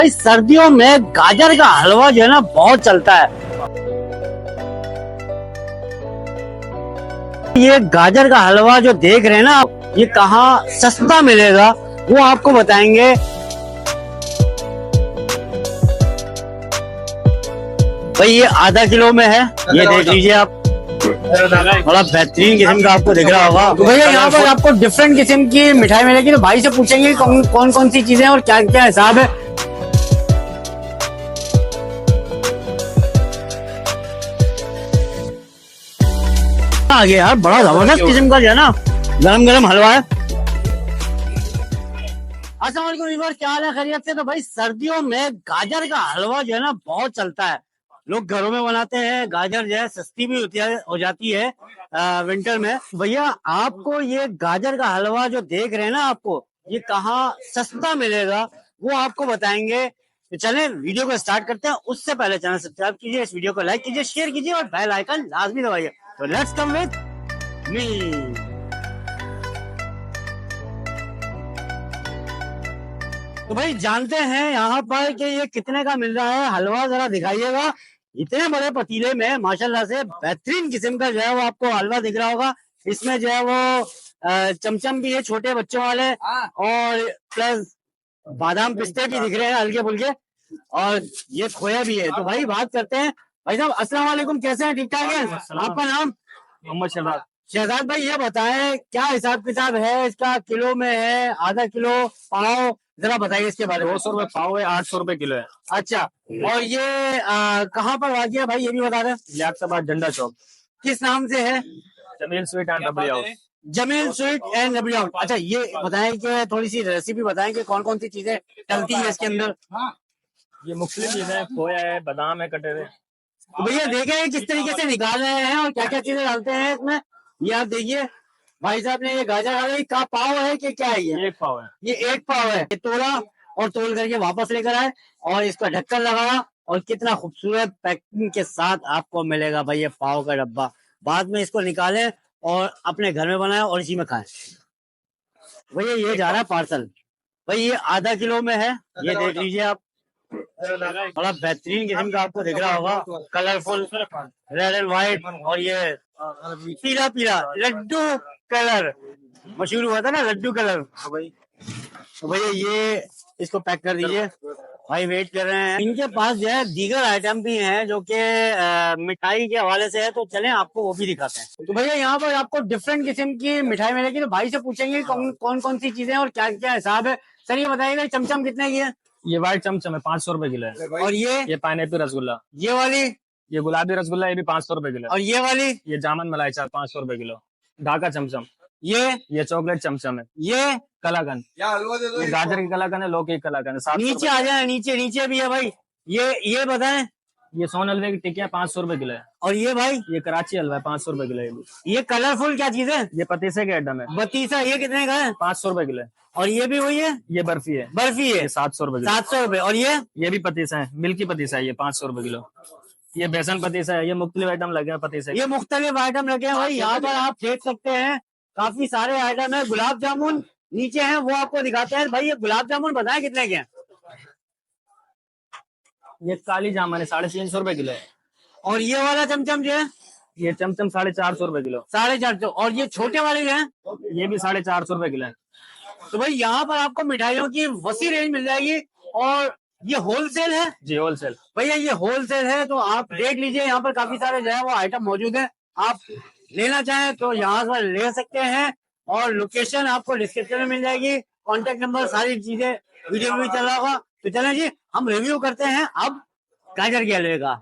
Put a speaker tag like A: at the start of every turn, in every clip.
A: इस सर्दियों में गाजर का हलवा जो है ना बहुत चलता है। ये गाजर का हलवा जो देख रहे हैं ना, ये कहाँ सस्ता मिलेगा वो आपको बताएंगे। भाई ये आधा किलो में है, ये देख लीजिए आप, बड़ा बेहतरीन किस्म का आपको दिख रहा होगा। तो भैया यहाँ पर आपको डिफरेंट किस्म की मिठाई मिलेगी, तो भाई से पूछेंगे कौन कौन सी चीजें और क्या क्या हिसाब है। आगे यार बड़ा जबरदस्त किस्म का जो है ना गरम गरम हलवा है। अस्सलाम वालेकुम व्यूअर्स, क्या हाल है, खैरियत से? तो भाई सर्दियों में गाजर का हलवा जो है ना बहुत चलता है, लोग घरों में बनाते हैं। गाजर जो है सस्ती भी होती है, हो जाती है विंटर में। भैया आपको ये गाजर का हलवा जो देख रहे हैं ना, आपको ये कहाँ सस्ता मिलेगा वो आपको बताएंगे। तो चलें वीडियो को स्टार्ट करते हैं। उससे पहले चैनल सब्सक्राइब कीजिए, इस वीडियो को लाइक कीजिए, शेयर कीजिए और बेल आइकन लाजमी दबाइए। तो लेट्स कम विद मी। तो भाई जानते हैं यहाँ पर कि ये कितने का मिल रहा है हलवा, जरा दिखाइएगा। इतने बड़े पतीले में माशाल्लाह से बेहतरीन किस्म का जो है वो आपको हलवा दिख रहा होगा। इसमें जो है वो चमचम भी है छोटे बच्चों वाले, और प्लस बादाम पिस्ते भी दिख रहे हैं हल्के फुल्के, और ये खोया भी है। तो भाई बात करते हैं। भाई साहब अस्सलाम वालेकुम, कैसे हैं? ठीक ठाक है? आपका नाम?
B: मोहम्मद शहजाद।
A: शहजाद भाई ये बताएं क्या हिसाब किताब है इसका, किलो में है, आधा किलो, पाव, जरा बताइए इसके बारे में।
B: 200 रुपए पाव है, 800 रुपए किलो है।
A: अच्छा, और ये कहाँ पर वाक़ई है भाई, ये भी बता दें।
B: लियाकताबाद झंडा चौक।
A: किस नाम से है?
B: Jameel sweet and Rabri house.
A: Jameel sweet and Rabri house. अच्छा, ये बताएं कि थोड़ी सी रेसिपी बताएं कि कौन कौन सी चीजें डलती है इसके अंदर।
B: ये मुख्तलिफ चीजें हैं, खोया है, बादाम है कटे हुए।
A: तो भैया देखें किस तरीके से निकाल रहे हैं और क्या क्या चीजें डालते हैं इसमें। ये आप देखिए भाई साहब ने ये गाजर हलवे का पाव है कि क्या है ये?
B: एक पाव है।
A: ये एक पाव है। ये तोड़ा और तोड़ करके वापस लेकर आए और इसका ढक्कन लगाया, और कितना खूबसूरत पैकिंग के साथ आपको मिलेगा भाई ये पाव का डब्बा। बाद में इसको निकालें और अपने घर में बनाएं और इसी में खाएं। भैया ये जा रहा है पार्सल। भाई ये आधा किलो में है, ये देख लीजिए आप, बड़ा बेहतरीन किस्म का आपको दिख रहा होगा, कलरफुल रेड एंड व्हाइट, और ये पीला पीला लड्डू कलर, मशहूर हुआ था ना लड्डू कलर। तो भैया ये इसको पैक कर दीजिए। भाई वेट कर रहे हैं। इनके पास जो है दीगर आइटम भी हैं जो कि मिठाई के हवाले से है, तो चलें आपको वो भी दिखाते हैं। तो भैया यहाँ पर आपको डिफरेंट किस्म की मिठाई मिलेगी, तो भाई से पूछेंगे कौन कौन सी चीजें और क्या क्या हिसाब है। सर ये बताइएगा चमचम कितने की है?
B: ये व्हाइट चमचम है, 500 रुपए किलो है।
A: और ये
B: पाइनएप्पल रसगुल्ला।
A: ये वाली?
B: ये गुलाबी रसगुल्ला, ये भी 500 रुपए किलो है।
A: और ये वाली?
B: ये जामन मलाई चाट 500 रुपए किलो। ढाका चमचम।
A: ये
B: चॉकलेट चमचम है।
A: ये
B: कलाकंद। ये गाजर की कलाकंद है, लौकी की कलाकंद है। 700
A: नीचे आ जाए, नीचे नीचे भी है भाई। ये बताएं।
B: ये सोन हलवे की टिक्कियाँ 500 रुपए किलो है।
A: और ये भाई?
B: ये कराची हलवा है, 500 रुपए किलो है।
A: ये कलरफुल क्या चीज है?
B: ये पतीसे के आइटम है।
A: बतीसा, ये कितने का है?
B: 500 रुपए किलो है।
A: और ये भी वही है?
B: ये बर्फी है।
A: बर्फी है,
B: ये 700 रुपए किलो।
A: 700 रुपए। और
B: ये भी पतीसा है, मिल्की पतीसा है, ये 500 रुपए किलो। ये बेसन पतीसा है। ये मुख्तलिफ आइटम लगे हैं पतीसे।
A: ये मुख्तलिफ आइटम लगे हैं भाई, यहाँ पर आप देख सकते हैं काफी सारे आइटम है। गुलाब जामुन नीचे हैं, वो आपको दिखाते हैं। भाई ये गुलाब जामुन बताएं कितने के हैं?
B: ये काली जामुन है, 350 रुपए किलो है।
A: और ये वाला चमचम जो है?
B: ये चमचम 450 रुपए किलो।
A: 450। और ये छोटे वाले जो है?
B: ये भी 450 रुपए किलो है।
A: तो भाई यहाँ पर आपको मिठाइयों की वसी रेंज मिल जाएगी। और ये होलसेल है?
B: जी होलसेल।
A: भैया ये होलसेल है, तो आप देख लीजिए यहाँ पर काफी सारे जो है वो आइटम मौजूद है। आप लेना चाहें तो यहाँ से ले सकते हैं, और लोकेशन आपको डिस्क्रिप्शन में मिल जाएगी, कॉन्टेक्ट नंबर, सारी चीजें वीडियो में भी चल रहा होगा। तो चलें जी हम रिव्यू करते हैं अब गाजर के हलवे का।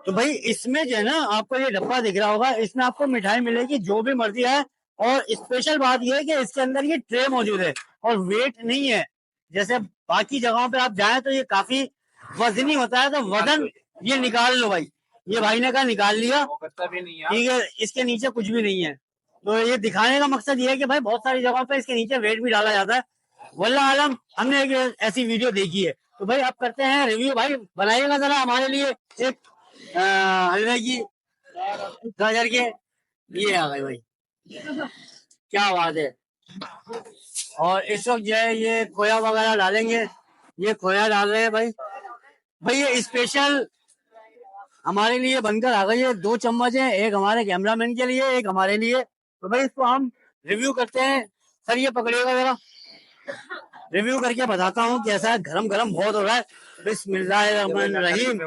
A: तो भाई इसमें जो है ना आपको ये डब्बा दिख रहा होगा, इसमें आपको मिठाई मिलेगी जो भी मर्जी है। और स्पेशल बात यह है कि इसके अंदर ये ट्रे मौजूद है और वेट नहीं है। जैसे बाकी जगहों पे आप जाएं तो ये काफी वजनी होता है, तो वजन ये निकाल लो भाई। ये भाई ने कहा निकाल लिया, ठीक है, इसके नीचे कुछ भी नहीं है। तो ये दिखाने का मकसद ये है कि भाई बहुत सारी जगहों पे इसके नीचे वेट भी डाला जाता है। वल्लाह आलम हमने एक ऐसी वीडियो देखी है। तो भाई आप करते हैं रिव्यू। भाई बनाइएगा जरा हमारे लिए एक हलवे की, गाजर के। ये आ गए भाई, क्या बात है। और इस वक्त जो है ये खोया वगैरह डालेंगे, ये खोया डाल रहे हैं भाई। भाई ये स्पेशल हमारे लिए बनकर आ गई है। 2 चम्मच है, एक हमारे कैमरामैन के लिए, एक हमारे लिए। तो भाई इसको हम रिव्यू करते हैं। सर ये पकड़िएगा जरा, रिव्यू करके बताता हूँ कैसा है। गरम गरम बहुत हो रहा है। बिस्मिल्लाहिर्रहमानिर्रहीम।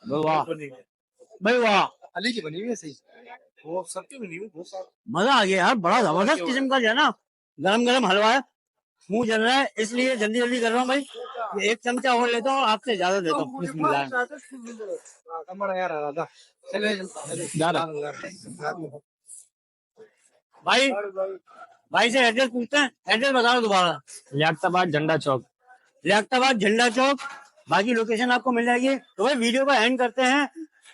A: वाह भाई वाह,
C: अली की बनी हुई है सही, वो सबकी बनी हुई है।
A: मजा आ गया यार। बड़ा जबरदस्त किस्म का जो है ना गरम गरम हलवा है। मुंह जल रहा है इसलिए जल्दी जल्दी कर रहा हूँ भाई। ये 1 चमचा और लेता हूँ, आपसे ज्यादा देता हूँ। बिस्मिल्लाह। भाई भाई से एड्रेस पूछते हैं, एड्रेस बता दो दोबारा।
B: लियाकताबाद झंडा चौक।
A: लियाकताबाद झंडा चौक, बाकी लोकेशन आपको मिल जाएगी। तो भाई वीडियो को एंड करते हैं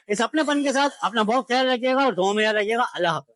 A: इस अपनेपन के साथ। अपना बहुत ख्याल रखिएगा और दुआ में याद रखिएगा। अल्लाह हाफ़िज़।